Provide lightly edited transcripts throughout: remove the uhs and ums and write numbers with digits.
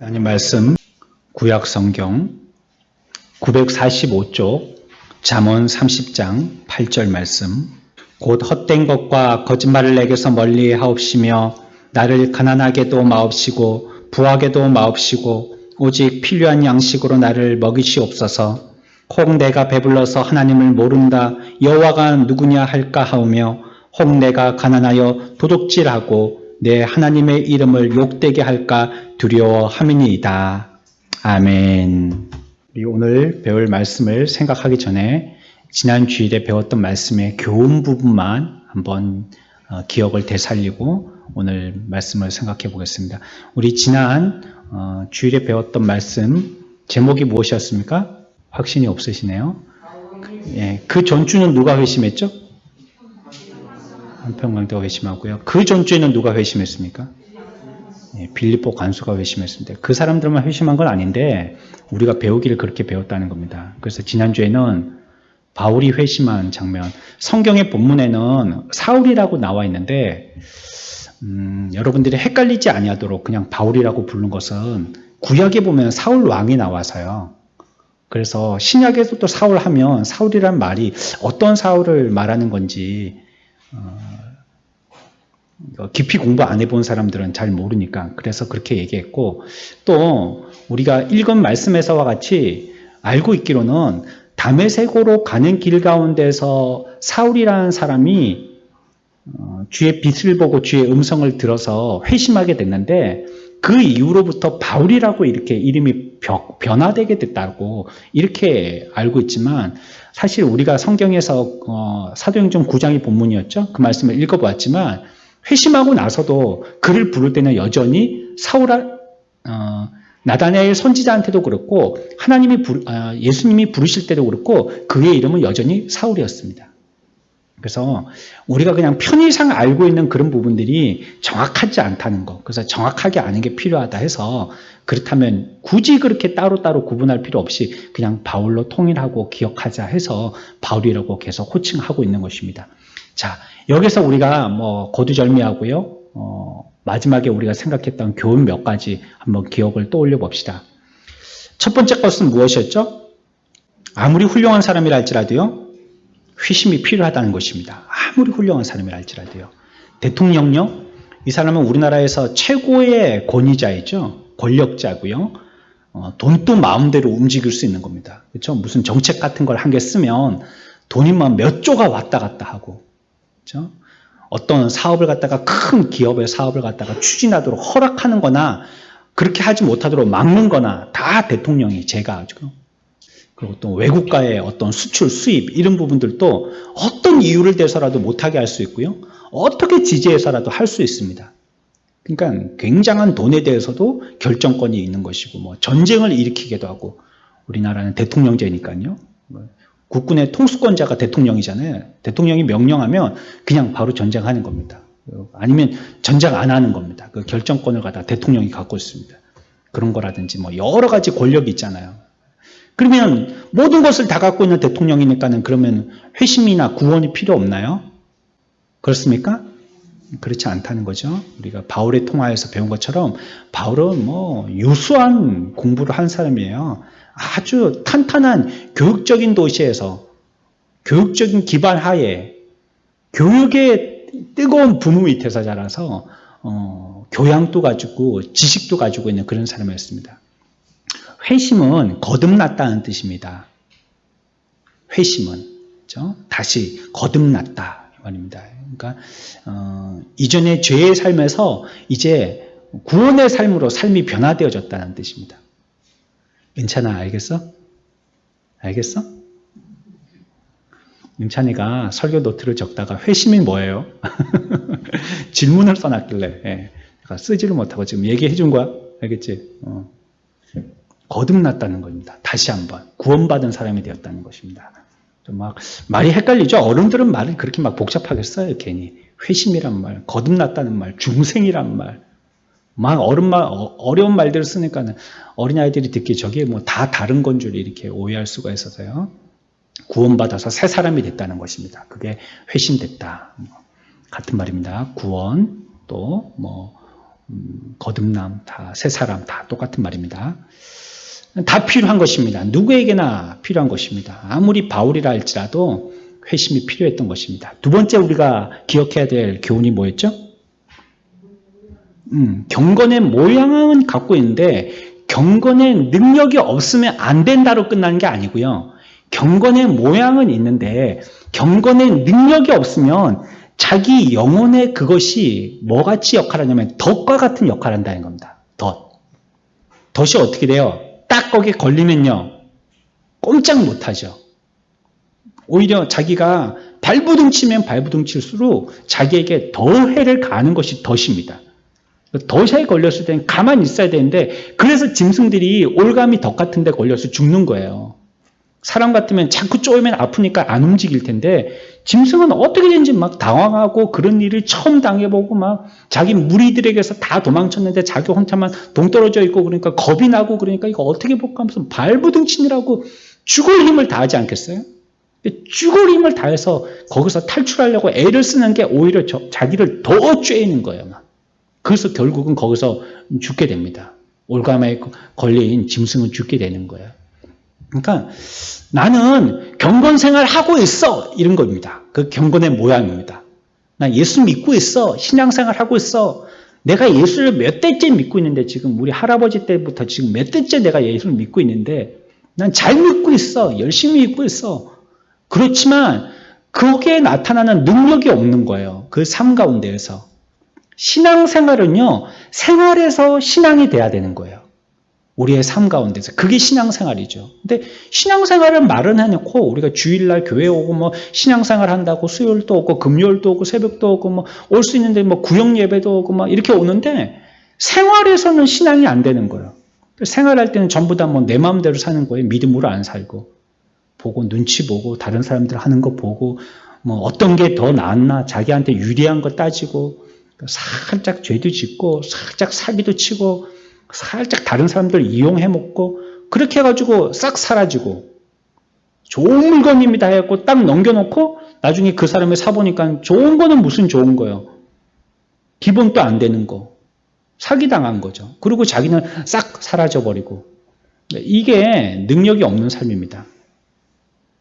하나님 말씀 구약 성경 945쪽 잠언 30장 8절 말씀. 곧 헛된 것과 거짓말을 내게서 멀리 하옵시며 나를 가난하게도 마옵시고 부하게도 마옵시고 오직 필요한 양식으로 나를 먹이시옵소서. 혹 내가 배불러서 하나님을 모른다 여호와가 누구냐 할까 하오며 혹 내가 가난하여 도둑질하고 내 하나님의 이름을 욕되게 할까 두려워함이니이다. 아멘. 우리 오늘 배울 말씀을 생각하기 전에 지난 주일에 배웠던 말씀의 교훈 부분만 한번 기억을 되살리고 오늘 말씀을 생각해 보겠습니다. 우리 지난 주일에 배웠던 말씀 제목이 무엇이었습니까? 확신이 없으시네요. 그 전주는 누가 회심했죠? 한평강대가 회심하고요. 그 전주에는 누가 회심했습니까? 빌립보 간수가 회심했습니다. 그 사람들만 회심한 건 아닌데 우리가 배우기를 그렇게 배웠다는 겁니다. 그래서 지난주에는 바울이 회심한 장면, 성경의 본문에는 사울이라고 나와 있는데 여러분들이 헷갈리지 아니하도록 그냥 바울이라고 부른 것은 구약에 보면 사울 왕이 나와서요. 그래서 신약에서도 사울 하면 사울이란 말이 어떤 사울을 말하는 건지 깊이 공부 안 해본 사람들은 잘 모르니까 그래서 그렇게 얘기했고, 또 우리가 읽은 말씀에서와 같이 알고 있기로는 다메섹으로 가는 길 가운데서 사울이라는 사람이 주의 빛을 보고 주의 음성을 들어서 회심하게 됐는데 그 이후로부터 바울이라고 이렇게 이름이 변화되게 됐다고 이렇게 알고 있지만, 사실 우리가 성경에서 사도행전 9장이 본문이었죠. 그 말씀을 읽어보았지만 회심하고 나서도 그를 부를 때는 여전히 나다나엘 선지자한테도 그렇고 예수님이 부르실 때도 그렇고 그의 이름은 여전히 사울이었습니다. 그래서 우리가 그냥 편의상 알고 있는 그런 부분들이 정확하지 않다는 것, 그래서 정확하게 아는 게 필요하다 해서, 그렇다면 굳이 그렇게 따로따로 구분할 필요 없이 그냥 바울로 통일하고 기억하자 해서 바울이라고 계속 호칭하고 있는 것입니다. 자, 여기서 우리가 거두절미하고요, 마지막에 우리가 생각했던 교훈 몇 가지 한번 기억을 떠올려 봅시다. 첫 번째 것은 무엇이었죠? 아무리 훌륭한 사람이라 할지라도요, 회심이 필요하다는 것입니다. 아무리 훌륭한 사람이라 할지라도요. 대통령요, 이 사람은 우리나라에서 최고의 권위자이죠. 권력자고요. 돈도 마음대로 움직일 수 있는 겁니다. 그렇죠? 무슨 정책 같은 걸 한 개 쓰면 돈이 몇 조가 왔다 갔다 하고, 그렇죠? 어떤 사업을 갖다가 큰 기업의 사업을 갖다가 추진하도록 허락하는 거나 그렇게 하지 못하도록 막는 거나 다 대통령이 제가 아주. 그리고 또 외국과의 어떤 수출, 수입 이런 부분들도 어떤 이유를 대서라도 못하게 할 수 있고요. 어떻게 지지해서라도 할 수 있습니다. 그러니까 굉장한 돈에 대해서도 결정권이 있는 것이고, 전쟁을 일으키기도 하고, 우리나라는 대통령제니까요. 국군의 통수권자가 대통령이잖아요. 대통령이 명령하면 그냥 바로 전쟁하는 겁니다. 아니면 전쟁 안 하는 겁니다. 그 결정권을 갖다 대통령이 갖고 있습니다. 그런 거라든지 여러 가지 권력이 있잖아요. 그러면 모든 것을 다 갖고 있는 대통령이니까는 그러면 회심이나 구원이 필요 없나요? 그렇습니까? 그렇지 않다는 거죠. 우리가 바울의 통화에서 배운 것처럼 바울은 유수한 공부를 한 사람이에요. 아주 탄탄한 교육적인 도시에서 교육적인 기반 하에 교육의 뜨거운 부모 밑에서 자라서 교양도 가지고 지식도 가지고 있는 그런 사람이었습니다. 회심은 거듭났다는 뜻입니다. 회심은, 그렇죠? 다시 거듭났다 이 말입니다. 그러니까 이전의 죄의 삶에서 이제 구원의 삶으로 삶이 변화되어졌다는 뜻입니다. 괜찮아, 알겠어? 알겠어? 임찬이가 설교 노트를 적다가 회심이 뭐예요? 질문을 써놨길래 쓰지를 못하고 지금 얘기해 준 거야. 알겠지? 거듭났다는 겁니다. 다시 한번 구원받은 사람이 되었다는 것입니다. 좀 말이 헷갈리죠? 어른들은 말을 그렇게 복잡하게 써요. 괜히 회심이란 말, 거듭났다는 말, 중생이란 말, 어려운 말들을 쓰니까 어린아이들이 듣기 저게 다 다른 건 줄 이렇게 오해할 수가 있어서요. 구원받아서 새 사람이 됐다는 것입니다. 그게 회심됐다. 같은 말입니다. 구원, 또 거듭남, 다 새 사람, 다 똑같은 말입니다. 다 필요한 것입니다. 누구에게나 필요한 것입니다. 아무리 바울이라 할지라도 회심이 필요했던 것입니다. 두 번째 우리가 기억해야 될 교훈이 뭐였죠? 경건의 모양은 갖고 있는데 경건의 능력이 없으면 안 된다로 끝나는 게 아니고요. 경건의 모양은 있는데 경건의 능력이 없으면 자기 영혼의 그것이 뭐같이 역할하냐면 덫과 같은 역할을 한다는 겁니다. 덫이 어떻게 돼요? 딱 거기에 걸리면요. 꼼짝 못하죠. 오히려 자기가 발부둥 치면 발부둥 칠수록 자기에게 더 해를 가하는 것이 덫입니다. 덫에 걸렸을 때는 가만히 있어야 되는데 그래서 짐승들이 올가미 덫 같은 데 걸려서 죽는 거예요. 사람 같으면 자꾸 쪼이면 아프니까 안 움직일 텐데 짐승은 어떻게든지 막 당황하고 그런 일을 처음 당해보고 막 자기 무리들에게서 다 도망쳤는데 자기 혼자만 동떨어져 있고 그러니까 겁이 나고 그러니까 이거 어떻게 볼까 하면서 발부둥 치느라고 죽을 힘을 다하지 않겠어요? 죽을 힘을 다해서 거기서 탈출하려고 애를 쓰는 게 오히려 자기를 더 쬐이는 거예요. 막. 그래서 결국은 거기서 죽게 됩니다. 올가미에 걸린 짐승은 죽게 되는 거예요. 그러니까 나는 경건 생활 하고 있어 이런 겁니다. 그 경건의 모양입니다. 나 예수 믿고 있어. 신앙생활 하고 있어. 내가 예수를 몇 대째 믿고 있는데 지금 우리 할아버지 때부터 지금 몇 대째 내가 예수를 믿고 있는데 난 잘 믿고 있어. 열심히 믿고 있어. 그렇지만 거기에 나타나는 능력이 없는 거예요. 그 삶 가운데에서. 신앙생활은요. 생활에서 신앙이 돼야 되는 거예요. 우리의 삶 가운데서. 그게 신앙생활이죠. 근데 신앙생활을 말은 해놓고 우리가 주일날 교회 오고 뭐 신앙생활 한다고 수요일도 오고 금요일도 오고 새벽도 오고 뭐 올 수 있는데 뭐 구역 예배도 오고 막 이렇게 오는데 생활에서는 신앙이 안 되는 거예요. 생활할 때는 전부 다 뭐 내 마음대로 사는 거예요. 믿음으로 안 살고. 보고 눈치 보고 다른 사람들 하는 거 보고 뭐 어떤 게 더 낫나 자기한테 유리한 거 따지고 살짝 죄도 짓고 살짝 사기도 치고 살짝 다른 사람들 이용해 먹고 그렇게 해가지고 싹 사라지고 좋은 물건입니다 해갖고 딱 넘겨놓고 나중에 그 사람을 사보니까 좋은 거는 무슨 좋은 거예요. 기본도 안 되는 거. 사기당한 거죠. 그리고 자기는 싹 사라져버리고 이게 능력이 없는 삶입니다.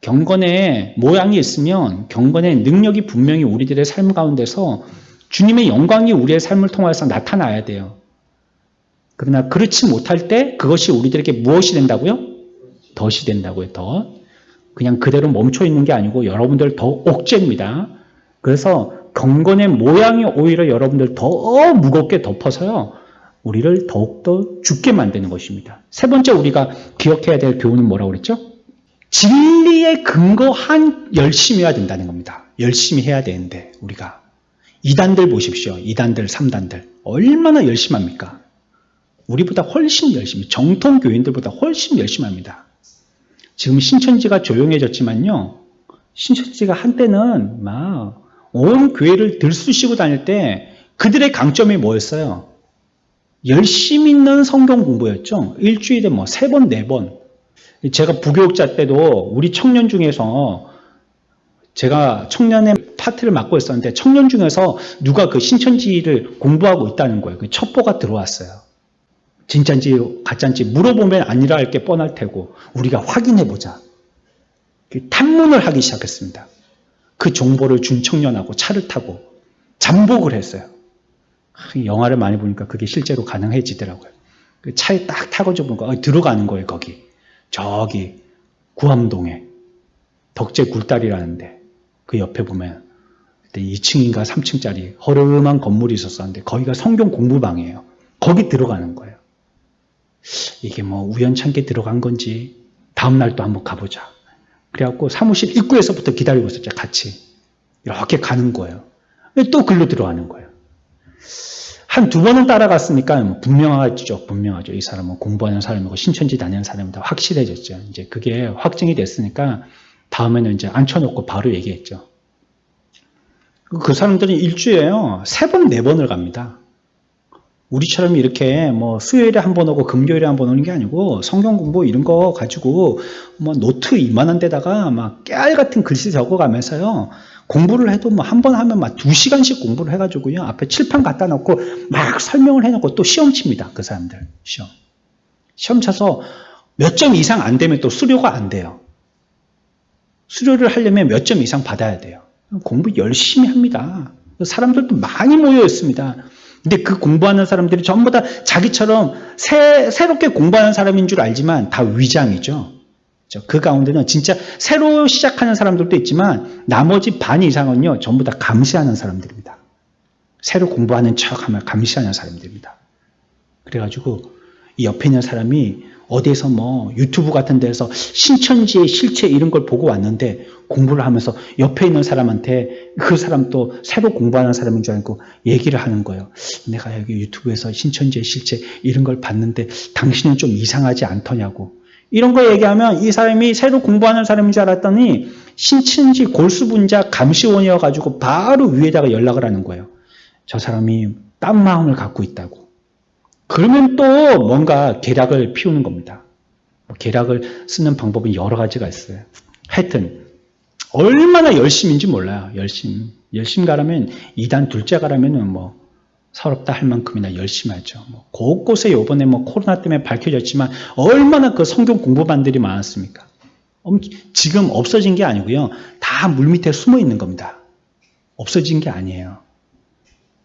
경건의 모양이 있으면 경건의 능력이 분명히 우리들의 삶 가운데서 주님의 영광이 우리의 삶을 통해서 나타나야 돼요. 그러나 그렇지 못할 때 그것이 우리들에게 무엇이 된다고요? 덫이 된다고요. 덫. 그냥 그대로 멈춰 있는 게 아니고 여러분들 더 옥죄입니다. 그래서 경건의 모양이 오히려 여러분들 더 무겁게 덮어서요. 우리를 더욱더 죽게 만드는 것입니다. 세 번째 우리가 기억해야 될 교훈은 뭐라고 그랬죠? 진리에 근거한 열심히 해야 된다는 겁니다. 열심히 해야 되는데 우리가 이단들 보십시오. 이단들, 삼단들 얼마나 열심히 합니까? 우리보다 훨씬 열심히, 정통 교인들보다 훨씬 열심히 합니다. 지금 신천지가 조용해졌지만요. 신천지가 한때는 막 온 교회를 들쑤시고 다닐 때 그들의 강점이 뭐였어요? 열심히 있는 성경 공부였죠. 일주일에 뭐 3번, 4번. 제가 부교육자 때도 우리 청년 중에서 제가 청년의 파트를 맡고 있었는데 청년 중에서 누가 그 신천지를 공부하고 있다는 거예요. 그 첩보가 들어왔어요. 진짜인지 가짜인지 물어보면 아니라 할 게 뻔할 테고 우리가 확인해보자. 탐문을 하기 시작했습니다. 그 정보를 준 청년하고 차를 타고 잠복을 했어요. 영화를 많이 보니까 그게 실제로 가능해지더라고요. 그 차에 딱 타가지고 보니까 들어가는 거예요. 거기. 저기 구암동에 덕재 굴다리라는데 그 옆에 보면 그때 2층인가 3층짜리 허름한 건물이 있었었는데 거기가 성경 공부방이에요. 거기 들어가는 거예요. 이게 뭐 우연찮게 들어간 건지 다음날 또 한번 가보자. 그래갖고 사무실 입구에서부터 기다리고 있었죠. 같이. 이렇게 가는 거예요. 또 글로 들어가는 거예요. 한 2번은 따라갔으니까 분명하죠. 분명하죠. 이 사람은 공부하는 사람이고 신천지 다니는 사람이다. 확실해졌죠. 이제 그게 확증이 됐으니까 다음에는 이제 앉혀놓고 바로 얘기했죠. 그 사람들은 일주일에요. 3번, 4번을 갑니다. 우리처럼 이렇게 뭐 수요일에 한 번 오고 금요일에 한 번 오는 게 아니고 성경 공부 이런 거 가지고 뭐 노트 이만한 데다가 막 깨알 같은 글씨 적어가면서요. 공부를 해도 뭐 한 번 하면 막 2시간씩 공부를 해가지고요. 앞에 칠판 갖다 놓고 막 설명을 해놓고 또 시험 칩니다. 그 사람들. 시험 쳐서 몇 점 이상 안 되면 또 수료가 안 돼요. 수료를 하려면 몇 점 이상 받아야 돼요. 공부 열심히 합니다. 사람들도 많이 모여 있습니다. 근데 그 공부하는 사람들이 전부 다 자기처럼 새롭게 공부하는 사람인 줄 알지만 다 위장이죠. 그 가운데는 진짜 새로 시작하는 사람들도 있지만 나머지 반 이상은요, 전부 다 감시하는 사람들입니다. 새로 공부하는 척하면 감시하는 사람들입니다. 그래가지고 이 옆에 있는 사람이 어디에서 뭐 유튜브 같은 데서 신천지의 실체 이런 걸 보고 왔는데 공부를 하면서 옆에 있는 사람한테 그 사람도 새로 공부하는 사람인 줄 알고 얘기를 하는 거예요. 내가 여기 유튜브에서 신천지의 실체 이런 걸 봤는데 당신은 좀 이상하지 않더냐고. 이런 거 얘기하면 이 사람이 새로 공부하는 사람인 줄 알았더니 신천지 골수분자 감시원이어가지고 바로 위에다가 연락을 하는 거예요. 저 사람이 딴 마음을 갖고 있다고. 그러면 또 뭔가 계략을 피우는 겁니다. 계략을 쓰는 방법은 여러 가지가 있어요. 하여튼 얼마나 열심인지 몰라요. 열심 가라면 이단 둘째 가라면은 뭐 서럽다 할 만큼이나 열심히 하죠. 곳곳에 요번에 코로나 때문에 밝혀졌지만 얼마나 그 성경 공부반들이 많았습니까? 지금 없어진 게 아니고요. 다 물밑에 숨어 있는 겁니다. 없어진 게 아니에요.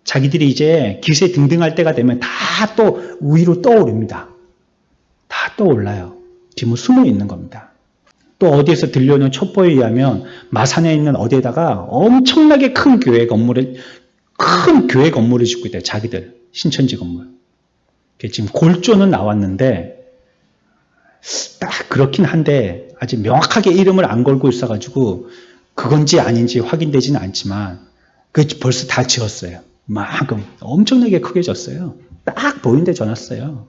자기들이 이제 기세 등등할 때가 되면 다 또 위로 떠오릅니다. 다 떠올라요. 지금 숨어 있는 겁니다. 또 어디에서 들려오는 첩보에 의하면 마산에 있는 어디에다가 엄청나게 큰 교회 건물을 짓고 있대요. 자기들 신천지 건물. 지금 골조는 나왔는데 딱 그렇긴 한데 아직 명확하게 이름을 안 걸고 있어가지고 그건지 아닌지 확인되지는 않지만 그 벌써 다 지었어요. 만큼 엄청나게 크게 졌어요. 딱 보이는데 져놨어요.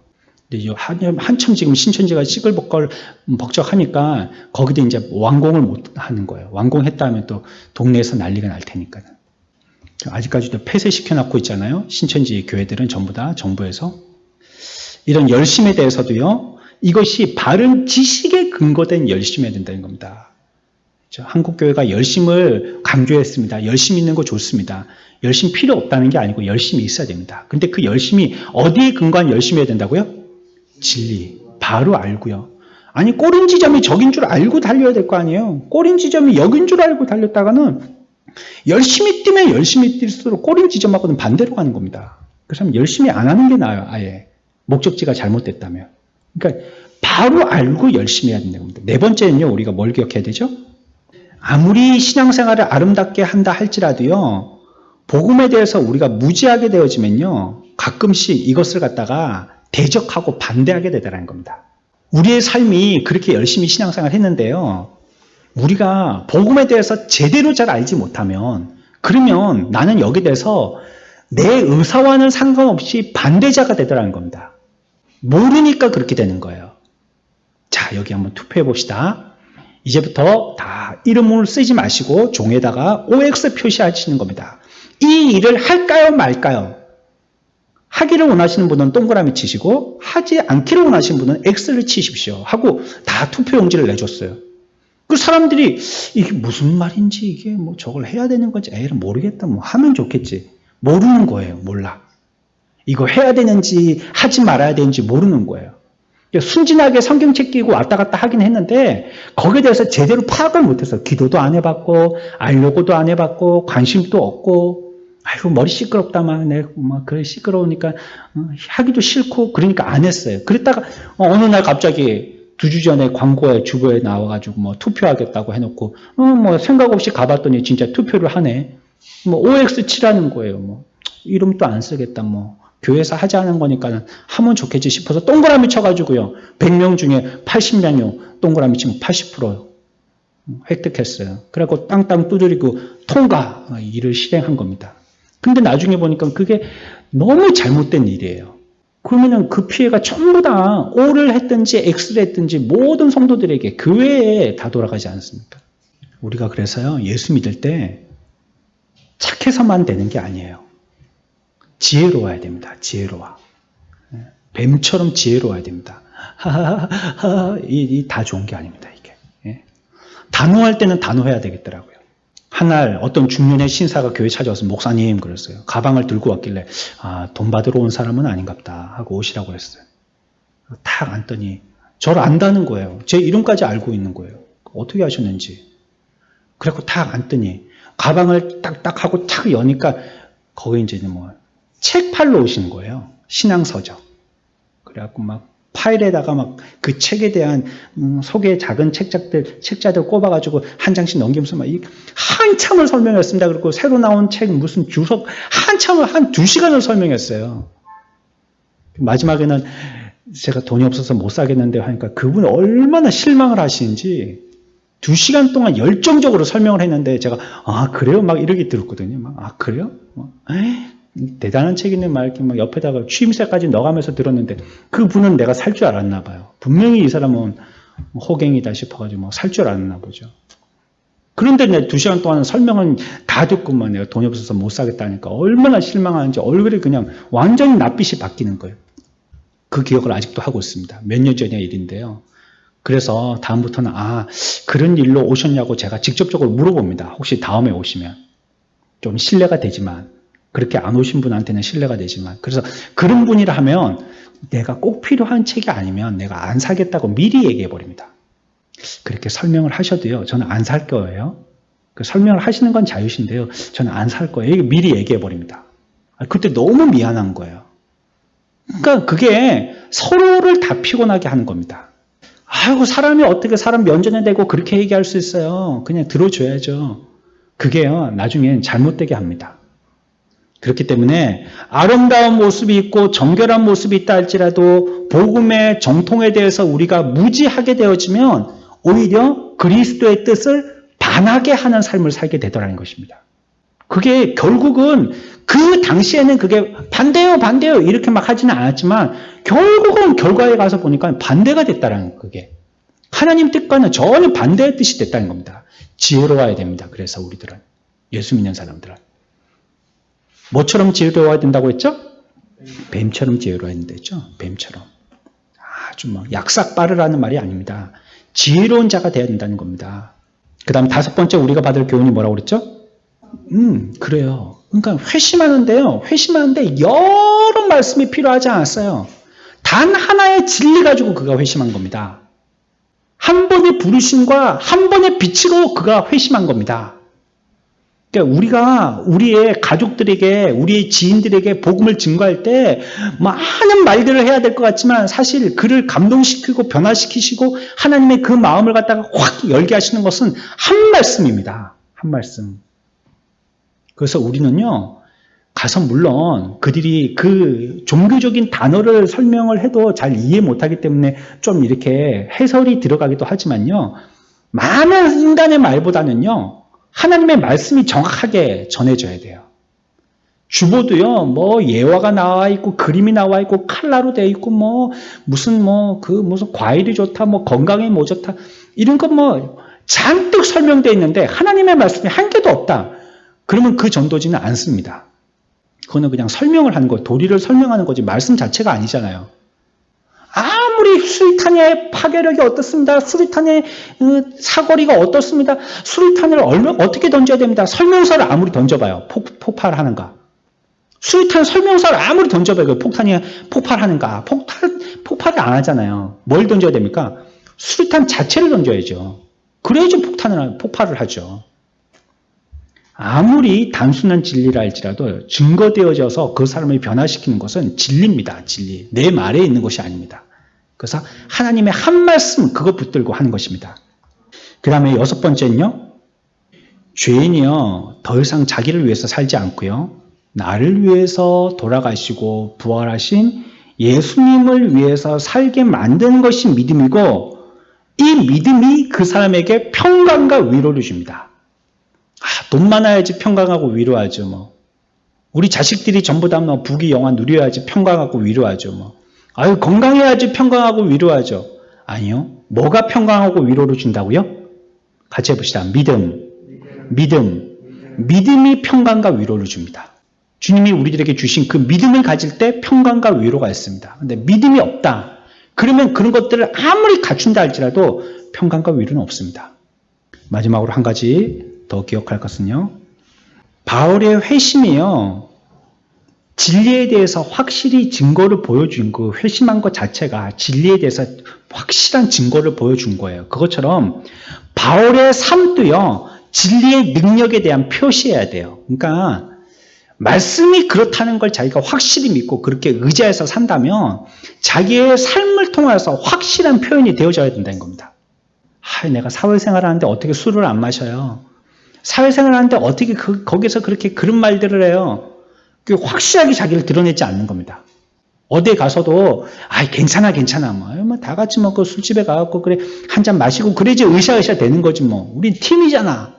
한참 지금 신천지가 시끌벅걸 벅적하니까 거기도 이제 완공을 못 하는 거예요. 완공했다 하면 또 동네에서 난리가 날 테니까요. 아직까지도 폐쇄시켜놓고 있잖아요. 신천지 교회들은 전부 다 정부에서. 이런 열심에 대해서도요. 이것이 바른 지식에 근거된 열심해야 된다는 겁니다. 한국교회가 열심을 강조했습니다. 열심 있는 거 좋습니다. 열심 필요 없다는 게 아니고 열심이 있어야 됩니다. 근데 그 열심이 어디에 근거한 열심이 해야 된다고요? 진리. 바로 알고요. 아니 꼬린 지점이 저긴 줄 알고 달려야 될 거 아니에요. 꼬린 지점이 여긴 줄 알고 달렸다가는 열심히 뛰면 열심히 뛸수록 꼬린 지점하고는 반대로 가는 겁니다. 그래서 열심히 안 하는 게 나아요. 아예. 목적지가 잘못됐다면. 그러니까 바로 알고 열심히 해야 된다는 겁니다. 네 번째는요. 우리가 뭘 기억해야 되죠? 아무리 신앙생활을 아름답게 한다 할지라도요. 복음에 대해서 우리가 무지하게 되어지면요. 가끔씩 이것을 갖다가 대적하고 반대하게 되더라는 겁니다. 우리의 삶이 그렇게 열심히 신앙생활을 했는데요. 우리가 복음에 대해서 제대로 잘 알지 못하면 그러면 나는 여기에 대해서 내 의사와는 상관없이 반대자가 되더라는 겁니다. 모르니까 그렇게 되는 거예요. 자, 여기 한번 투표해 봅시다. 이제부터 다 이름을 쓰지 마시고 종에다가 OX 표시하시는 겁니다. 이 일을 할까요 말까요? 하기를 원하시는 분은 동그라미 치시고 하지 않기를 원하시는 분은 X를 치십시오 하고 다 투표용지를 내줬어요. 그 사람들이 이게 무슨 말인지 이게 뭐 저걸 해야 되는 건지 에이 모르겠다 뭐 하면 좋겠지. 모르는 거예요. 몰라. 이거 해야 되는지 하지 말아야 되는지 모르는 거예요. 순진하게 성경책 끼고 왔다 갔다 하긴 했는데 거기에 대해서 제대로 파악을 못해서 기도도 안 해봤고 알려고도 안 해봤고 관심도 없고 아이고 머리 시끄럽다만 내가 막 그래 시끄러우니까 하기도 싫고 그러니까 안 했어요. 그랬다가 어느 날 갑자기 2주 전에 광고에 주보에 나와가지고 뭐 투표하겠다고 해놓고 뭐 생각 없이 가봤더니 진짜 투표를 하네. 뭐 OX 치라는 거예요. 뭐 이름도 안 쓰겠다 뭐. 교회에서 하지 않은 거니까 하면 좋겠지 싶어서 동그라미 쳐가지고요. 100명 중에 80명이요. 동그라미 치면 80% 획득했어요. 그래갖고 땅땅 두드리고 통과 일을 실행한 겁니다. 근데 나중에 보니까 그게 너무 잘못된 일이에요. 그러면은 그 피해가 전부 다 O를 했든지 X를 했든지 모든 성도들에게 교회에 다 돌아가지 않습니까? 우리가 그래서요. 예수 믿을 때 착해서만 되는 게 아니에요. 지혜로워야 됩니다. 지혜로워. 뱀처럼 지혜로워야 됩니다. 이 다 좋은 게 아닙니다. 이게. 단호할 때는 단호해야 되겠더라고요. 한 날 어떤 중년의 신사가 교회 찾아와서 목사님 그랬어요. 가방을 들고 왔길래 돈 받으러 온 사람은 아닌갑다 하고 오시라고 했어요. 탁 앉더니 저를 안다는 거예요. 제 이름까지 알고 있는 거예요. 어떻게 하셨는지. 그래갖고 탁 앉더니 가방을 딱딱 하고 탁 여니까 거기 이제 책 팔러 오신 거예요. 신앙서적. 그래갖고 막 파일에다가 막 그 책에 대한 속에 작은 책자들 꼽아가지고 한 장씩 넘기면서 막 한참을 설명했습니다. 그리고 새로 나온 책 무슨 주석 한참을 한 2시간을 설명했어요. 마지막에는 제가 돈이 없어서 못 사겠는데 하니까 그분이 얼마나 실망을 하시는지 2시간 동안 열정적으로 설명을 했는데 제가 그래요? 막 이렇게 들었거든요. 그래요? 대단한 책이네 막 이렇게 막 옆에다가 취임새까지 넣어가면서 들었는데 그분은 내가 살 줄 알았나 봐요. 분명히 이 사람은 호갱이다 싶어가지고 살 줄 알았나 보죠. 그런데 내가 2시간 동안 설명은 다 듣고만 내가 돈이 없어서 못 사겠다니까 얼마나 실망하는지 얼굴이 그냥 완전히 낯빛이 바뀌는 거예요. 그 기억을 아직도 하고 있습니다. 몇 년 전의 일인데요. 그래서 다음부터는 그런 일로 오셨냐고 제가 직접적으로 물어봅니다. 혹시 다음에 오시면. 좀 신뢰가 되지만 그렇게 안 오신 분한테는 신뢰가 되지만 그래서 그런 분이라 하면 내가 꼭 필요한 책이 아니면 내가 안 사겠다고 미리 얘기해 버립니다. 그렇게 설명을 하셔도요. 저는 안 살 거예요. 그 설명을 하시는 건 자유신데요. 저는 안 살 거예요. 미리 얘기해 버립니다. 그때 너무 미안한 거예요. 그러니까 그게 서로를 다 피곤하게 하는 겁니다. 아이고 사람이 어떻게 사람 면전에 대고 그렇게 얘기할 수 있어요. 그냥 들어줘야죠. 그게요. 나중엔 잘못되게 합니다. 그렇기 때문에 아름다운 모습이 있고 정결한 모습이 있다 할지라도 복음의 정통에 대해서 우리가 무지하게 되어지면 오히려 그리스도의 뜻을 반하게 하는 삶을 살게 되더라는 것입니다. 그게 결국은 그 당시에는 그게 반대요 이렇게 막 하지는 않았지만 결국은 결과에 가서 보니까 반대가 됐다라는 그게 하나님 뜻과는 전혀 반대의 뜻이 됐다는 겁니다. 지혜로워야 됩니다. 그래서 우리들은 예수 믿는 사람들은 뭐처럼 지혜로워야 된다고 했죠? 뱀처럼 지혜로워야 된다죠. 뱀처럼. 아주 약삭 빠르라는 말이 아닙니다. 지혜로운 자가 되어야 된다는 겁니다. 그 다음 5번째 우리가 받을 교훈이 뭐라고 그랬죠? 그래요. 그러니까 회심하는데요. 회심하는데 여러 말씀이 필요하지 않았어요. 단 하나의 진리 가지고 그가 회심한 겁니다. 한 번의 부르심과 한 번의 빛으로 그가 회심한 겁니다. 그러니까 우리가 우리의 가족들에게 우리의 지인들에게 복음을 증거할 때 많은 말들을 해야 될 것 같지만 사실 그를 감동시키고 변화시키시고 하나님의 그 마음을 갖다가 확 열게 하시는 것은 한 말씀입니다. 한 말씀. 그래서 우리는요 가서 물론 그들이 그 종교적인 단어를 설명을 해도 잘 이해 못하기 때문에 좀 이렇게 해설이 들어가기도 하지만요 많은 인간의 말보다는요 하나님의 말씀이 정확하게 전해져야 돼요. 주보도요, 예화가 나와 있고, 그림이 나와 있고, 칼라로 되어 있고, 무슨 과일이 좋다, 건강에 뭐 좋다, 이런 거 잔뜩 설명되어 있는데, 하나님의 말씀이 한 개도 없다. 그러면 그 전도지는 안 씁니다. 그거는 그냥 설명을 하는 거예요. 도리를 설명하는 거지, 말씀 자체가 아니잖아요. 아무리 수리탄의 파괴력이 어떻습니다. 수리탄의 사거리가 어떻습니다. 수리탄을 어떻게 던져야 됩니다. 설명서를 아무리 던져봐요. 폭발하는가. 수리탄 설명서를 아무리 던져봐요. 폭탄이 폭발하는가. 폭발을 안 하잖아요. 뭘 던져야 됩니까? 수리탄 자체를 던져야죠. 그래야지 폭발을 하죠. 아무리 단순한 진리라 할지라도 증거되어져서 그 사람을 변화시키는 것은 진리입니다. 진리. 내 말에 있는 것이 아닙니다. 그래서 하나님의 한 말씀 그거 붙들고 하는 것입니다. 그 다음에 6번째는요. 죄인이요. 더 이상 자기를 위해서 살지 않고요. 나를 위해서 돌아가시고 부활하신 예수님을 위해서 살게 만드는 것이 믿음이고 이 믿음이 그 사람에게 평강과 위로를 줍니다. 돈 많아야지 평강하고 위로하죠. 우리 자식들이 전부 다 부귀영화 누려야지 평강하고 위로하죠. 건강해야지 평강하고 위로하죠. 아니요. 뭐가 평강하고 위로를 준다고요? 같이 해봅시다. 믿음이 평강과 위로를 줍니다. 주님이 우리들에게 주신 그 믿음을 가질 때 평강과 위로가 있습니다. 근데 믿음이 없다. 그러면 그런 것들을 아무리 갖춘다 할지라도 평강과 위로는 없습니다. 마지막으로 한 가지 더 기억할 것은요. 바울의 회심이요. 진리에 대해서 확실히 증거를 보여준 그 회심한 것 자체가 진리에 대해서 확실한 증거를 보여준 거예요. 그것처럼 바울의 삶도요. 진리의 능력에 대한 표시해야 돼요. 그러니까 말씀이 그렇다는 걸 자기가 확실히 믿고 그렇게 의지해서 산다면 자기의 삶을 통해서 확실한 표현이 되어져야 된다는 겁니다. 내가 사회생활 하는데 어떻게 술을 안 마셔요? 사회생활 하는데 어떻게 거기서 그렇게 그런 말들을 해요? 확실하게 자기를 드러내지 않는 겁니다. 어디에 가서도 괜찮아 뭐 다 같이 그 술집에 가갖고 그래 한 잔 마시고 그래야지 으쌰으쌰 되는 거지 뭐. 우린 팀이잖아.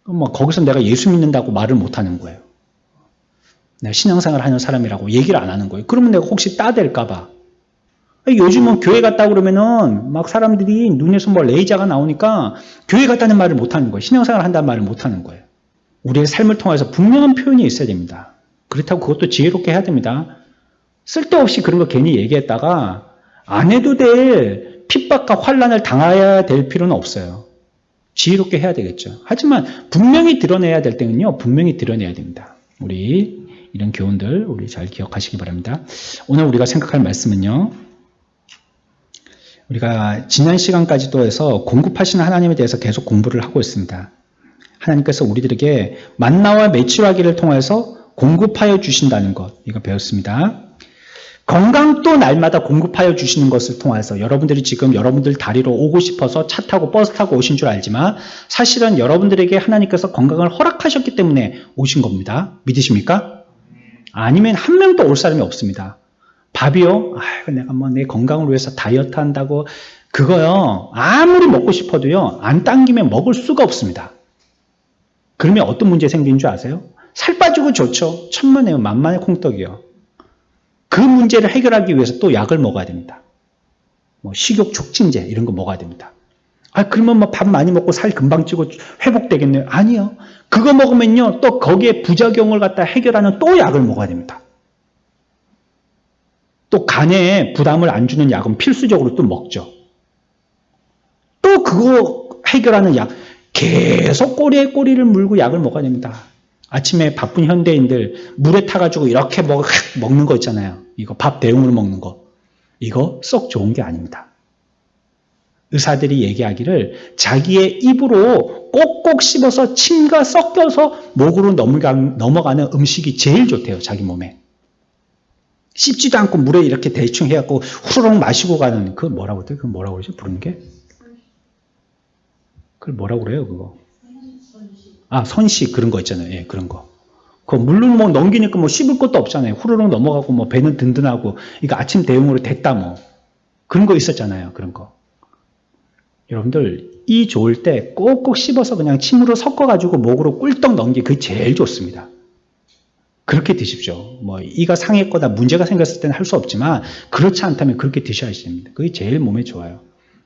뭐 거기서 내가 예수 믿는다고 말을 못 하는 거예요. 내가 신앙생활 하는 사람이라고 얘기를 안 하는 거예요. 그러면 내가 혹시 따댈까 봐. 요즘은 교회 갔다 그러면은 막 사람들이 눈에서 뭐 레이저가 나오니까 교회 갔다는 말을 못 하는 거예요. 신앙생활 한다는 말을 못 하는 거예요. 우리의 삶을 통해서 분명한 표현이 있어야 됩니다. 그렇다고 그것도 지혜롭게 해야 됩니다. 쓸데없이 그런 거 괜히 얘기했다가 안 해도 될 핍박과 환난을 당해야 될 필요는 없어요. 지혜롭게 해야 되겠죠. 하지만 분명히 드러내야 될 때는요. 분명히 드러내야 됩니다. 우리 이런 교훈들 우리 잘 기억하시기 바랍니다. 오늘 우리가 생각할 말씀은요. 우리가 지난 시간까지도 해서 공급하시는 하나님에 대해서 계속 공부를 하고 있습니다. 하나님께서 우리들에게 만나와 메추라기를 통해서 공급하여 주신다는 것, 이거 배웠습니다. 건강도 날마다 공급하여 주시는 것을 통해서 여러분들이 지금 여러분들 다리로 오고 싶어서 차 타고 버스 타고 오신 줄 알지만 사실은 여러분들에게 하나님께서 건강을 허락하셨기 때문에 오신 겁니다. 믿으십니까? 아니면 한 명도 올 사람이 없습니다. 밥이요? 내가 뭐 내 건강을 위해서 다이어트 한다고 그거요. 아무리 먹고 싶어도요. 안 당기면 먹을 수가 없습니다. 그러면 어떤 문제 생기는 줄 아세요? 살 빠지고 좋죠. 천만에요. 만만의 콩떡이요. 그 문제를 해결하기 위해서 또 약을 먹어야 됩니다. 뭐 식욕 촉진제 이런 거 먹어야 됩니다. 그러면 뭐 밥 많이 먹고 살 금방 찌고 회복되겠네요. 아니요. 그거 먹으면요. 또 거기에 부작용을 갖다 해결하는 또 약을 먹어야 됩니다. 또 간에 부담을 안 주는 약은 필수적으로 또 먹죠. 또 그거 해결하는 약 계속 꼬리에 꼬리를 물고 약을 먹어야 됩니다. 아침에 바쁜 현대인들 물에 타가지고 이렇게 먹는 거 있잖아요. 이거 밥 대용으로 먹는 거. 이거 썩 좋은 게 아닙니다. 의사들이 얘기하기를 자기의 입으로 꼭꼭 씹어서 침과 섞여서 목으로 넘어가는 음식이 제일 좋대요. 자기 몸에. 씹지도 않고 물에 이렇게 대충 해갖고 후루룩 마시고 가는 그 뭐라고 그래요? 그 뭐라고 그러죠? 부르는 게? 그걸 뭐라고 그래요? 그거? 선식 그런 거 있잖아요. 예, 그런 거. 그 물론 뭐 넘기니까 뭐 씹을 것도 없잖아요. 후루룩 넘어가고 뭐 배는 든든하고 이거 아침 대용으로 됐다 뭐 그런 거 있었잖아요. 그런 거. 여러분들 이 좋을 때 꼭꼭 씹어서 그냥 침으로 섞어가지고 목으로 꿀떡 넘기 그게 제일 좋습니다. 그렇게 드십시오. 뭐 이가 상했거나 문제가 생겼을 때는 할 수 없지만 그렇지 않다면 그렇게 드셔야 됩니다. 그게 제일 몸에 좋아요.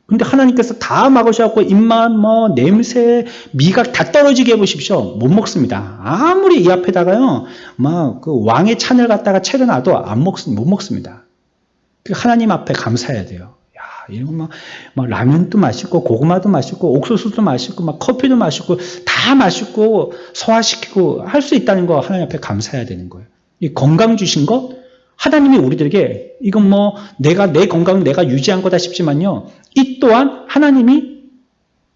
근데 하나님께서 다 막으셔갖고 입맛, 뭐 냄새, 미각 다 떨어지게 해보십시오. 못 먹습니다. 아무리 이 앞에다가요, 막 그 왕의 찬을 갖다가 차려놔도 못 먹습니다. 하나님 앞에 감사해야 돼요. 야, 이런 막 라면도 맛있고 고구마도 맛있고 옥수수도 맛있고 막 커피도 맛있고 다 맛있고 소화시키고 할 수 있다는 거 하나님 앞에 감사해야 되는 거예요. 이 건강 주신 것 하나님이 우리들에게 이건 뭐 내 건강은 내가 유지한 거다 싶지만요. 이 또한 하나님이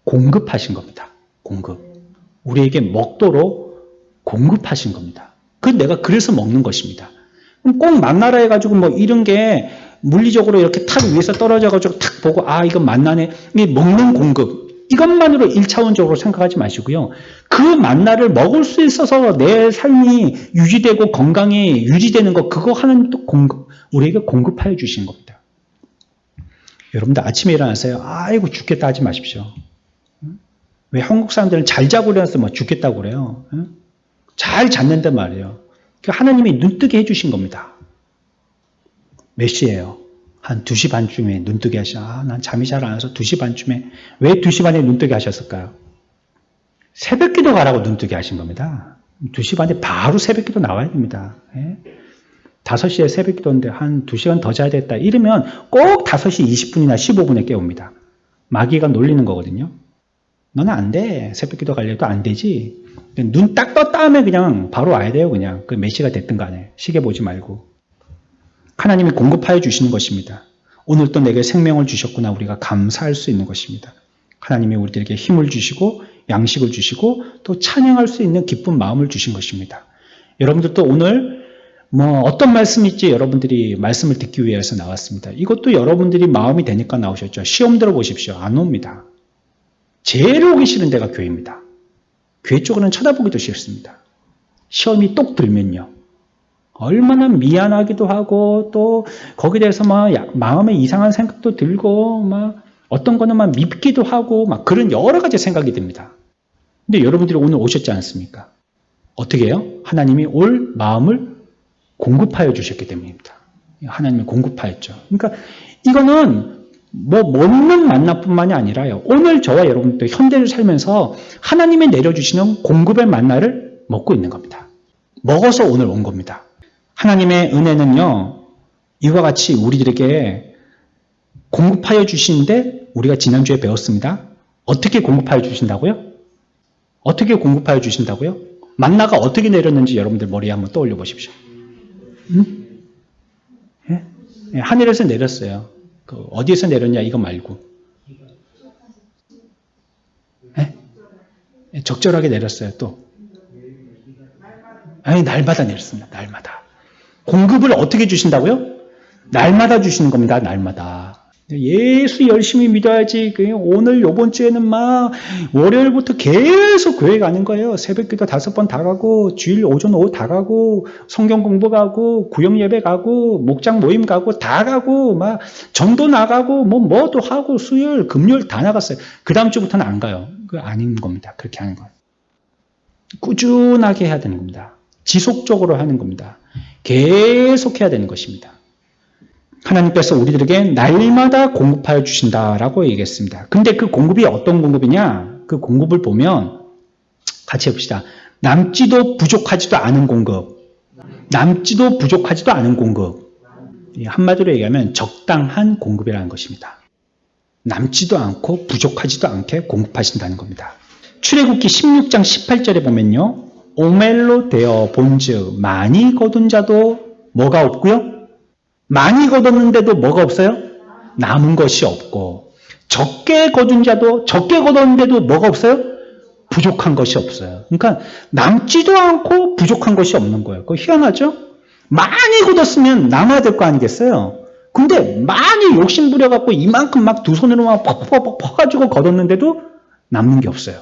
공급하신 겁니다. 공급. 우리에게 먹도록 공급하신 겁니다. 내가 그래서 먹는 것입니다. 그럼 꼭 만나라 해가지고 뭐 이런 게 물리적으로 이렇게 탁 위에서 떨어져가지고 탁 보고 이건 만나네. 이 먹는 공급. 이것만으로 1차원적으로 생각하지 마시고요. 그 만나를 먹을 수 있어서 내 삶이 유지되고 건강이 유지되는 것 그거 하나님 또 우리에게 공급하여 주신 겁니다. 여러분들 아침에 일어나세요. 아이고 죽겠다 하지 마십시오. 왜 한국 사람들은 잘 자고 일어나서 뭐 죽겠다고 그래요. 잘 잤는데 말이에요. 하나님이 눈뜨게 해주신 겁니다. 몇 시예요? 한 2시 반쯤에 눈뜨게 난 잠이 잘 안 와서 2시 반쯤에 왜 2시 반에 눈뜨게 하셨을까요? 새벽기도 가라고 눈뜨게 하신 겁니다. 2시 반에 바로 새벽기도 나와야 됩니다. 5시에 새벽기도인데 한 2시간 더 자야 됐다. 이러면 꼭 5시 20분이나 15분에 깨웁니다. 마귀가 놀리는 거거든요. 너는 안 돼. 새벽기도 가려도 안 되지. 눈 딱 떴다 하면 그냥 바로 와야 돼요. 그냥 그 몇 시가 됐든 간에 시계 보지 말고. 하나님이 공급하여 주시는 것입니다. 오늘 또 내게 생명을 주셨구나 우리가 감사할 수 있는 것입니다. 하나님이 우리들에게 힘을 주시고 양식을 주시고 또 찬양할 수 있는 기쁜 마음을 주신 것입니다. 여러분들도 오늘 어떤 말씀이 있지 여러분들이 말씀을 듣기 위해서 나왔습니다. 이것도 여러분들이 마음이 되니까 나오셨죠. 시험 들어보십시오. 안 옵니다. 제일 오기 싫은 데가 교회입니다. 교회 쪽으로는 쳐다보기도 싫습니다. 시험이 똑 들면요. 얼마나 미안하기도 하고 또 거기에 대해서 마음에 이상한 생각도 들고 어떤 거는 밉기도 하고 그런 여러 가지 생각이 듭니다. 근데 여러분들이 오늘 오셨지 않습니까? 어떻게 해요? 하나님이 올 마음을 공급하여 주셨기 때문입니다. 하나님이 공급하였죠. 그러니까 이거는 먹는 만나뿐만이 아니라요. 오늘 저와 여러분들 현대를 살면서 하나님이 내려주시는 공급의 만나를 먹고 있는 겁니다. 먹어서 오늘 온 겁니다. 하나님의 은혜는요. 이와 같이 우리들에게 공급하여 주시는데 우리가 지난주에 배웠습니다. 어떻게 공급하여 주신다고요? 어떻게 공급하여 주신다고요? 만나가 어떻게 내렸는지 여러분들 머리에 한번 떠올려 보십시오. 예? 하늘에서 내렸어요. 어디에서 내렸냐 이거 말고. 예? 적절하게 내렸어요. 또. 아니 날마다 내렸습니다. 날마다. 공급을 어떻게 주신다고요? 날마다 주시는 겁니다. 날마다. 예수 열심히 믿어야지. 오늘 요번 주에는 월요일부터 계속 교회 가는 거예요. 새벽기도 5번 다 가고 주일 오전 오후 다 가고 성경 공부 가고 구역 예배 가고 목장 모임 가고 다 가고 전도 나가고 뭐도 하고 수요일 금요일 다 나갔어요. 그 다음 주부터는 안 가요. 그거 아닌 겁니다. 그렇게 하는 건. 꾸준하게 해야 되는 겁니다. 지속적으로 하는 겁니다. 계속 해야 되는 것입니다. 하나님께서 우리들에게 날마다 공급하여 주신다라고 얘기했습니다. 근데 그 공급이 어떤 공급이냐? 그 공급을 보면 같이 해봅시다. 남지도 부족하지도 않은 공급. 남지도 부족하지도 않은 공급. 한마디로 얘기하면 적당한 공급이라는 것입니다. 남지도 않고 부족하지도 않게 공급하신다는 겁니다. 출애굽기 16장 18절에 보면요. 오멜로 되어 본즉 많이 거둔 자도 뭐가 없고요? 많이 거뒀는데도 뭐가 없어요? 남은 것이 없고 적게 거둔 자도 적게 거뒀는데도 뭐가 없어요? 부족한 것이 없어요. 그러니까 남지도 않고 부족한 것이 없는 거예요. 그거 희한하죠? 많이 거뒀으면 남아야 될 거 아니겠어요? 근데 많이 욕심 부려갖고 이만큼 두 손으로 퍽퍽퍽 퍼가지고 거뒀는데도 남는 게 없어요.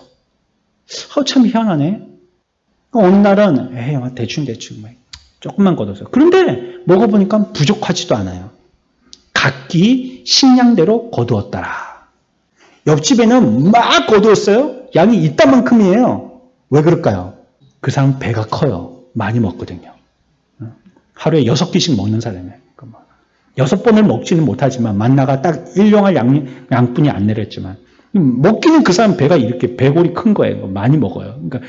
참 희한하네. 어느 날은 대충 조금만 거뒀어요. 그런데 먹어보니까 부족하지도 않아요. 각기 식량대로 거두었더라. 옆집에는 막 거두었어요. 양이 이따만큼이에요. 왜 그럴까요? 그 사람 배가 커요. 많이 먹거든요. 하루에 6끼씩 먹는 사람이에요. 6번을 먹지는 못하지만 만나가 딱 일용할 양분이 안 내렸지만 먹기는 그 사람 배가 이렇게 배골이 큰 거예요. 많이 먹어요. 그러니까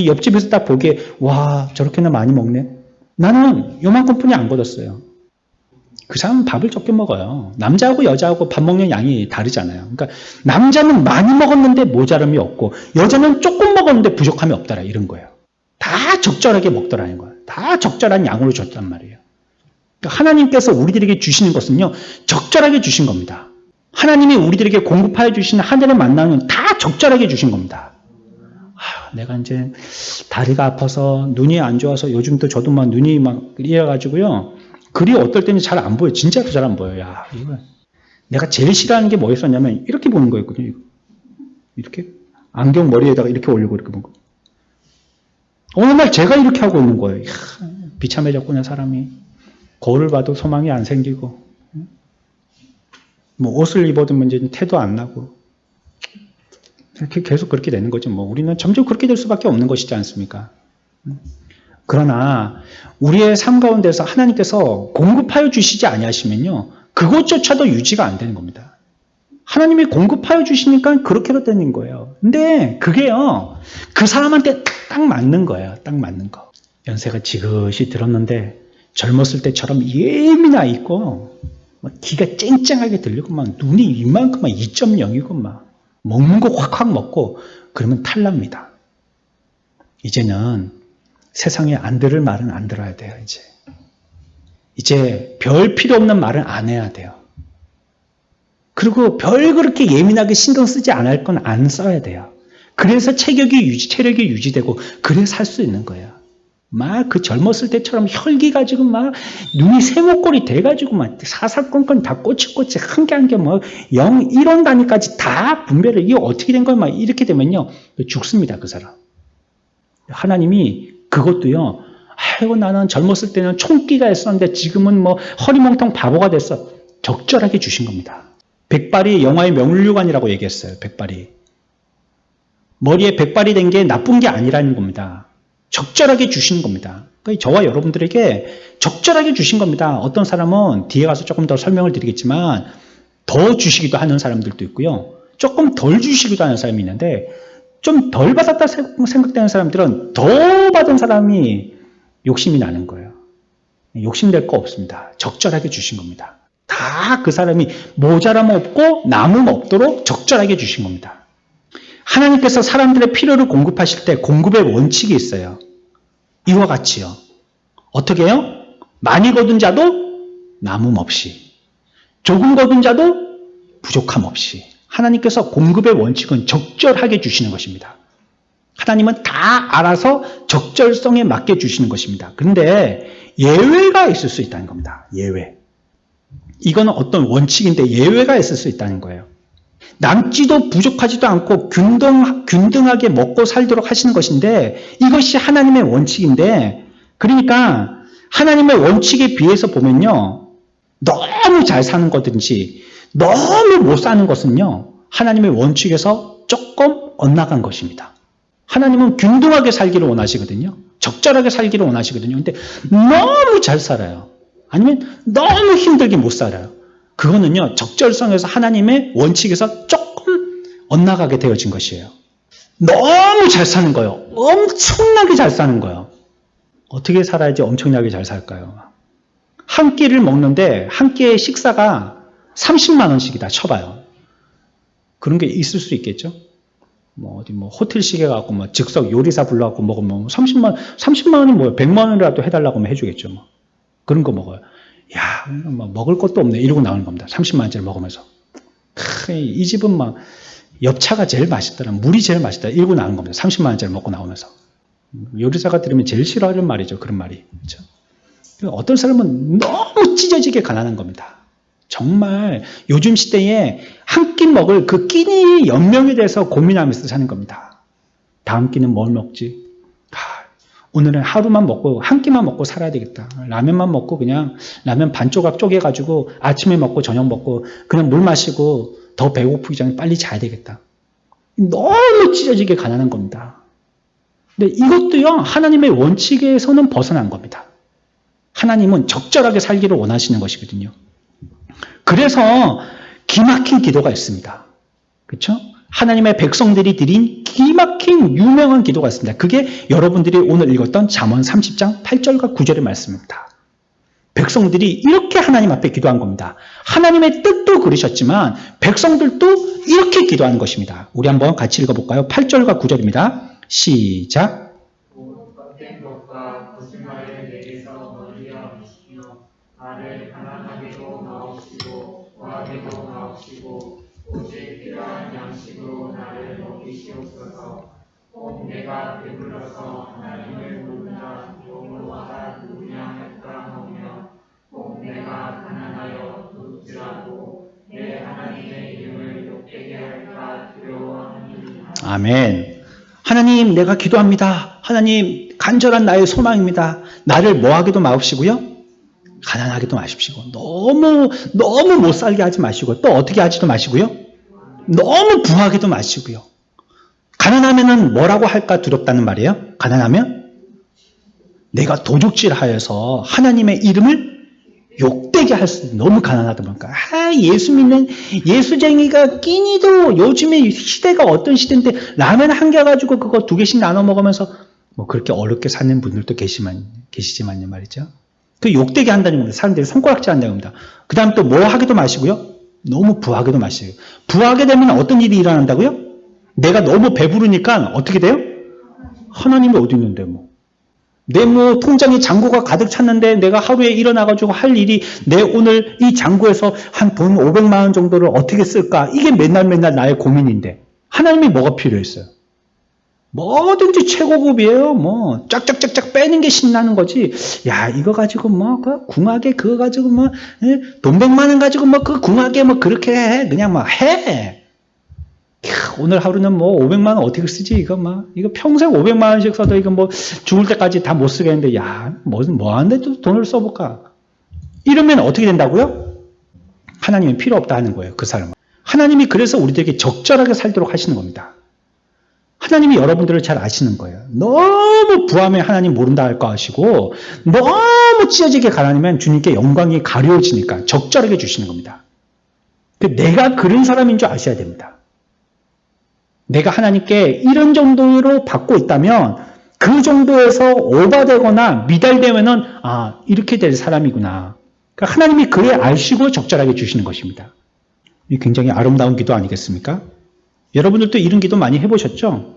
옆집에서 딱 보기에 와 저렇게나 많이 먹네. 나는 요만큼뿐이 안 거뒀어요. 그 사람은 밥을 적게 먹어요. 남자하고 여자하고 밥 먹는 양이 다르잖아요. 그러니까 남자는 많이 먹었는데 모자람이 없고 여자는 조금 먹었는데 부족함이 없더라 이런 거예요. 다 적절하게 먹더라는 거예요. 다 적절한 양으로 줬단 말이에요. 그러니까 하나님께서 우리들에게 주시는 것은요. 적절하게 주신 겁니다. 하나님이 우리들에게 공급하여 주시는 하늘의 만나는 다 적절하게 주신 겁니다. 내가 이제 다리가 아파서 눈이 안 좋아서 요즘 또 저도 눈이 이래가지고요. 글이 어떨 때는 잘 안 보여요. 진짜로 잘 안 보여요. 이거 내가 제일 싫어하는 게 뭐였었냐면 이렇게 보는 거였거든요. 이렇게 안경 머리에다가 이렇게 올리고 이렇게 보는 거. 어느 날 제가 이렇게 하고 있는 거예요. 비참해졌구나 사람이. 거울을 봐도 소망이 안 생기고 옷을 입어도 이제 태도 안 나고 이렇게 계속 그렇게 되는 거죠. 우리는 점점 그렇게 될 수밖에 없는 것이지 않습니까? 그러나 우리의 삶 가운데서 하나님께서 공급하여 주시지 아니하시면요. 그것조차도 유지가 안 되는 겁니다. 하나님이 공급하여 주시니까 그렇게 되는 거예요. 근데 그게요. 그 사람한테 딱 맞는 거예요. 딱 맞는 거. 연세가 지긋이 들었는데 젊었을 때처럼 예민해 있고 귀가 쨍쨍하게 들리고 눈이 이만큼 2.0이고 먹는 거 확확 먹고 그러면 탈납니다. 이제는 세상에 안 들을 말은 안 들어야 돼요. 이제 별 필요 없는 말은 안 해야 돼요. 그리고 별 그렇게 예민하게 신경 쓰지 않을 건 안 써야 돼요. 그래서 체력이 유지되고 그래 살 수 있는 거예요. 막 그 젊었을 때처럼 혈기 가지고 막 눈이 세모꼴이 돼가지고 막 사사건건 다 꼬치꼬치 한 개 한 개 뭐 0, 1원 단위까지 다 분별을 이게 어떻게 된 거야 막 이렇게 되면요 죽습니다 그 사람. 하나님이 그것도요 아이고 나는 젊었을 때는 총기가 있었는데 지금은 뭐 허리몽통 바보가 됐어. 적절하게 주신 겁니다. 백발이 영화의 명류관이라고 얘기했어요. 백발이. 머리에 백발이 된 게 나쁜 게 아니라는 겁니다. 적절하게 주신 겁니다. 그러니까 저와 여러분들에게 적절하게 주신 겁니다. 어떤 사람은 뒤에 가서 조금 더 설명을 드리겠지만 더 주시기도 하는 사람들도 있고요. 조금 덜 주시기도 하는 사람이 있는데 좀 덜 받았다 생각되는 사람들은 더 받은 사람이 욕심이 나는 거예요. 욕심낼 거 없습니다. 적절하게 주신 겁니다. 다 그 사람이 모자람 없고 남음 없도록 적절하게 주신 겁니다. 하나님께서 사람들의 필요를 공급하실 때 공급의 원칙이 있어요. 이와 같이요. 어떻게 해요? 많이 거둔 자도 남음 없이, 조금 거둔 자도 부족함 없이. 하나님께서 공급의 원칙은 적절하게 주시는 것입니다. 하나님은 다 알아서 적절성에 맞게 주시는 것입니다. 그런데 예외가 있을 수 있다는 겁니다. 예외. 이거는 어떤 원칙인데 예외가 있을 수 있다는 거예요. 남지도 부족하지도 않고 균등하게 먹고 살도록 하시는 것인데 이것이 하나님의 원칙인데 그러니까 하나님의 원칙에 비해서 보면요. 너무 잘 사는 거든지 너무 못 사는 것은요. 하나님의 원칙에서 조금 엇나간 것입니다. 하나님은 균등하게 살기를 원하시거든요. 적절하게 살기를 원하시거든요. 근데 너무 잘 살아요. 아니면 너무 힘들게 못 살아요. 그거는요. 적절성에서 하나님의 원칙에서 조금 엇나가게 되어진 것이에요. 너무 잘 사는 거예요. 엄청나게 잘 사는 거예요. 어떻게 살아야지 엄청나게 잘 살까요? 한 끼를 먹는데 한 끼의 식사가 30만 원씩이다 쳐봐요. 그런 게 있을 수 있겠죠? 어디 호텔식에 가고 즉석 요리사 불러갖고 먹으면 30만 원이 뭐예요? 100만 원이라도 해달라고 하면 해주겠죠. 그런 거 먹어요. 야, 먹을 것도 없네. 이러고 나오는 겁니다. 30만 원짜리 먹으면서. 이 집은 엽차가 제일 맛있더라. 물이 제일 맛있다. 이러고 나오는 겁니다. 30만 원짜리 먹고 나오면서. 요리사가 들으면 제일 싫어하는 말이죠. 그런 말이. 그렇죠? 어떤 사람은 너무 찢어지게 가난한 겁니다. 정말 요즘 시대에 한 끼 먹을 그 끼니 연명에 대해서 고민하면서 사는 겁니다. 다음 끼는 뭘 먹지? 오늘은 하루만 먹고 한 끼만 먹고 살아야 되겠다. 라면만 먹고 그냥 라면 반 조각 쪼개가지고 아침에 먹고 저녁 먹고 그냥 물 마시고 더 배고프기 전에 빨리 자야 되겠다. 너무 찢어지게 가난한 겁니다. 근데 이것도요 하나님의 원칙에서는 벗어난 겁니다. 하나님은 적절하게 살기를 원하시는 것이거든요. 그래서 기막힌 기도가 있습니다. 그렇죠? 하나님의 백성들이 드린 기막힌 유명한 기도가 있습니다. 그게 여러분들이 오늘 읽었던 잠언 30장 8절과 9절의 말씀입니다. 백성들이 이렇게 하나님 앞에 기도한 겁니다. 하나님의 뜻도 그러셨지만 백성들도 이렇게 기도하는 것입니다. 우리 한번 같이 읽어볼까요? 8절과 9절입니다. 시작. 헛된 것과 거짓말을 내게서 멀리 하시며 나를 가난하게도 마옵시고 고하게도 마옵시고 오직 필요한 양식으로 나를 먹이시옵소서. 혹 내가 배불러서 하나님을 모르나 여호와가 누구냐 할까 하며 혹 내가 가난하여 도둑질하고 내 하나님의 이름을 욕되게 할까 두려워하니. 아멘. 하나님 내가 기도합니다. 하나님 간절한 나의 소망입니다. 나를 뭐하게도 마옵시고요. 가난하게도 마십시오. 너무 못 살게 하지 마시고 또 어떻게 하지도 마시고요. 너무 부하게도 마시고요. 가난하면은 뭐라고 할까 두렵다는 말이에요. 가난하면 내가 도둑질하여서 하나님의 이름을 욕되게 할 수 너무 가난하다 보니까 예수 믿는 예수쟁이가 끼니도 요즘에 시대가 어떤 시대인데 라면 한 개 가지고 그거 2개씩 나눠 먹으면서 그렇게 어렵게 사는 분들도 계시지만요 말이죠. 그 욕되게 한다는 겁니다. 사람들이 손가락질 한다는 겁니다. 그 다음 또 뭐 하기도 마시고요. 너무 부하게도 마셔요. 부하게 되면 어떤 일이 일어난다고요? 내가 너무 배부르니까 어떻게 돼요? 하나님이 어디 있는데 뭐. 내 뭐 통장에 잔고가 가득 찼는데 내가 하루에 일어나가지고 할 일이 내 오늘 이 잔고에서 한 돈 500만 원 정도를 어떻게 쓸까? 이게 맨날 나의 고민인데 하나님이 뭐가 필요했어요? 뭐든지 최고급이에요. 뭐 쫙쫙쫙쫙 빼는 게 신나는 거지. 야 이거 가지고 뭐 그 궁하게 그거 가지고 뭐 돈 100만 원 가지고 뭐 그 궁하게 뭐 그렇게 해. 그냥 뭐 해. 오늘 하루는 뭐 500만 원 어떻게 쓰지? 이거 막 이거 평생 500만 원씩 써도 이거 뭐 죽을 때까지 다 못 쓰겠는데 야 뭐 하는데 또 돈을 써볼까? 이러면 어떻게 된다고요? 하나님은 필요 없다 하는 거예요. 그 사람은. 하나님이 그래서 우리들에게 적절하게 살도록 하시는 겁니다. 하나님이 여러분들을 잘 아시는 거예요. 너무 부하면 하나님 모른다 할 거 아시고 너무 찢어지게 가라니면 주님께 영광이 가려워지니까 적절하게 주시는 겁니다. 내가 그런 사람인 줄 아셔야 됩니다. 내가 하나님께 이런 정도로 받고 있다면 그 정도에서 오버되거나 미달되면은 이렇게 될 사람이구나. 그러니까 하나님이 그에 아시고 적절하게 주시는 것입니다. 이 굉장히 아름다운 기도 아니겠습니까? 여러분들도 이런 기도 많이 해보셨죠?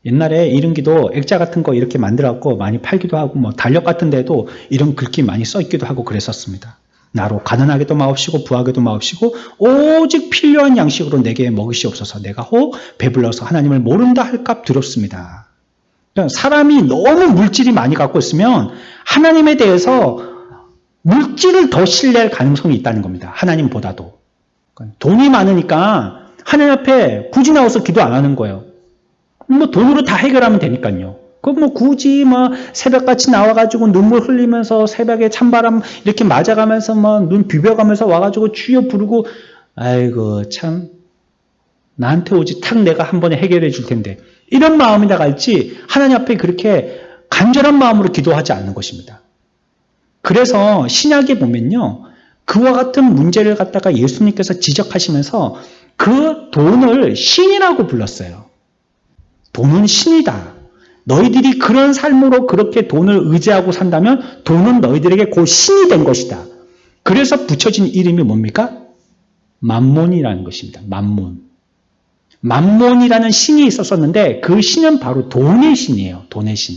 옛날에 이런 기도 액자 같은 거 이렇게 만들어갖고 많이 팔기도 하고 뭐 달력 같은 데도 이런 글귀 많이 써 있기도 하고 그랬었습니다. 나로 가난하게도 마옵시고 부하게도 마옵시고 오직 필요한 양식으로 내게 먹이시옵소서. 내가 혹 배불러서 하나님을 모른다 할 값 들었습니다. 그러니까 사람이 너무 물질이 많이 갖고 있으면 하나님에 대해서 물질을 더 신뢰할 가능성이 있다는 겁니다. 하나님보다도. 그러니까 돈이 많으니까 하나님 앞에 굳이 나와서 기도 안 하는 거예요. 뭐 돈으로 다 해결하면 되니까요. 그럼 뭐 굳이 뭐 새벽같이 나와가지고 눈물 흘리면서 새벽에 찬바람 이렇게 맞아가면서 뭐 눈 비벼가면서 와가지고 주여 부르고 아이고 참 나한테 오지 탁 내가 한 번에 해결해 줄 텐데 이런 마음이나 갈지 하나님 앞에 그렇게 간절한 마음으로 기도하지 않는 것입니다. 그래서 신약에 보면요. 그와 같은 문제를 갖다가 예수님께서 지적하시면서 그 돈을 신이라고 불렀어요. 돈은 신이다. 너희들이 그런 삶으로 그렇게 돈을 의지하고 산다면 돈은 너희들에게 곧 신이 된 것이다. 그래서 붙여진 이름이 뭡니까? 만몬이라는 것입니다. 만몬. 만몬이라는 신이 있었었는데 그 신은 바로 돈의 신이에요. 돈의 신.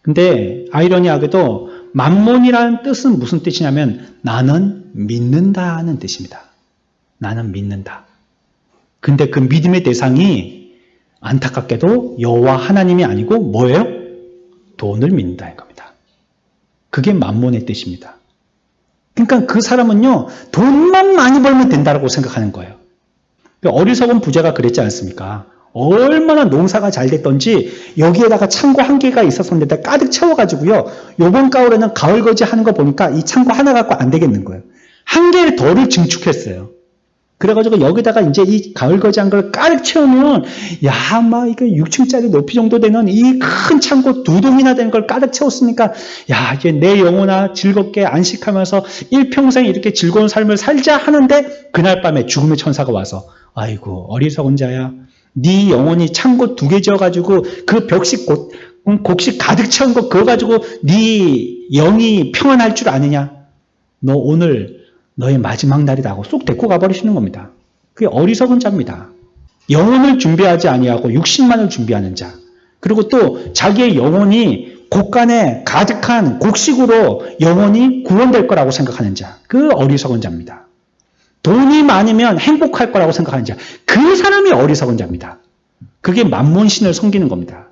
근데 아이러니하게도 만몬이라는 뜻은 무슨 뜻이냐면 나는 믿는다는 뜻입니다. 나는 믿는다. 근데 그 믿음의 대상이 안타깝게도 여호와 하나님이 아니고 뭐예요? 돈을 믿는다는 겁니다. 그게 만몬의 뜻입니다. 그러니까 그 사람은요. 돈만 많이 벌면 된다고 생각하는 거예요. 어리석은 부자가 그랬지 않습니까? 얼마나 농사가 잘 됐던지 여기에다가 창고 한 개가 있었는데 가득 채워가지고요. 요번 가을에는 가을거지 하는 거 보니까 이 창고 하나 갖고 안 되겠는 거예요. 한 개를 더를 증축했어요. 그래가지고 여기다가 이제 이 가을거지 한 걸 가득 채우면 야, 막 이게 6층짜리 높이 정도 되는 이 큰 창고 2동이나 되는 걸 가득 채웠으니까 야, 이제 내 영혼아 즐겁게 안식하면서 일평생 이렇게 즐거운 삶을 살자 하는데 그날 밤에 죽음의 천사가 와서 아이고 어리석은 자야. 네 영혼이 창고 2개 지어가지고 그 벽식 곡식 가득 채운 거 그거 가지고 네 영이 평안할 줄 아느냐? 너 오늘 너의 마지막 날이다 하고 쏙 데리고 가버리시는 겁니다. 그게 어리석은 자입니다. 영혼을 준비하지 아니하고 육신만을 준비하는 자. 그리고 또 자기의 영혼이 곳간에 가득한 곡식으로 영혼이 구원될 거라고 생각하는 자. 그 어리석은 자입니다. 돈이 많으면 행복할 거라고 생각하는 자. 그 사람이 어리석은 자입니다. 그게 만몬신을 섬기는 겁니다.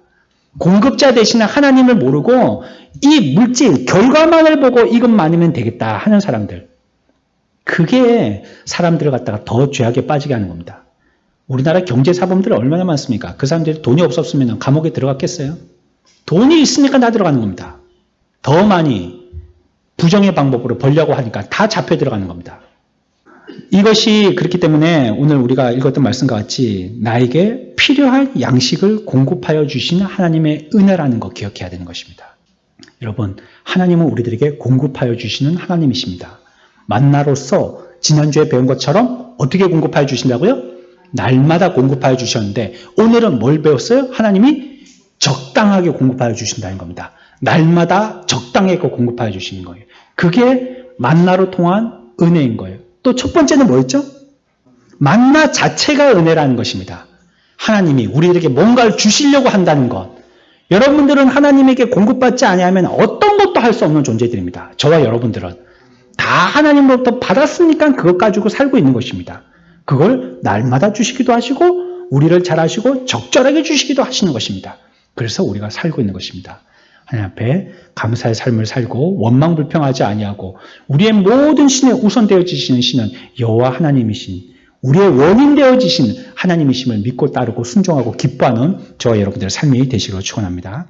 공급자 대신에 하나님을 모르고 이 물질, 결과만을 보고 이것 많으면 되겠다 하는 사람들. 그게 사람들을 갖다가 더 죄악에 빠지게 하는 겁니다. 우리나라 경제사범들 얼마나 많습니까? 그 사람들이 돈이 없었으면 감옥에 들어갔겠어요? 돈이 있으니까 다 들어가는 겁니다. 더 많이 부정의 방법으로 벌려고 하니까 다 잡혀 들어가는 겁니다. 이것이 그렇기 때문에 오늘 우리가 읽었던 말씀과 같이 나에게 필요한 양식을 공급하여 주시는 하나님의 은혜라는 거 기억해야 되는 것입니다. 여러분, 하나님은 우리들에게 공급하여 주시는 하나님이십니다. 만나로서 지난주에 배운 것처럼 어떻게 공급하여 주신다고요? 날마다 공급하여 주셨는데 오늘은 뭘 배웠어요? 하나님이 적당하게 공급하여 주신다는 겁니다. 날마다 적당하게 공급하여 주시는 거예요. 그게 만나로 통한 은혜인 거예요. 또 첫 번째는 뭐였죠? 만나 자체가 은혜라는 것입니다. 하나님이 우리에게 뭔가를 주시려고 한다는 것. 여러분들은 하나님에게 공급받지 아니하면 어떤 것도 할 수 없는 존재들입니다. 저와 여러분들은 다 하나님으로부터 받았으니까 그것 가지고 살고 있는 것입니다. 그걸 날마다 주시기도 하시고 우리를 잘 하시고 적절하게 주시기도 하시는 것입니다. 그래서 우리가 살고 있는 것입니다. 하나님 앞에 감사의 삶을 살고 원망불평하지 아니하고 우리의 모든 신에 우선되어지시는 신은 여호와 하나님이신 우리의 원인 되어지신 하나님이심을 믿고 따르고 순종하고 기뻐하는 저와 여러분들의 삶이 되시기를 축원합니다.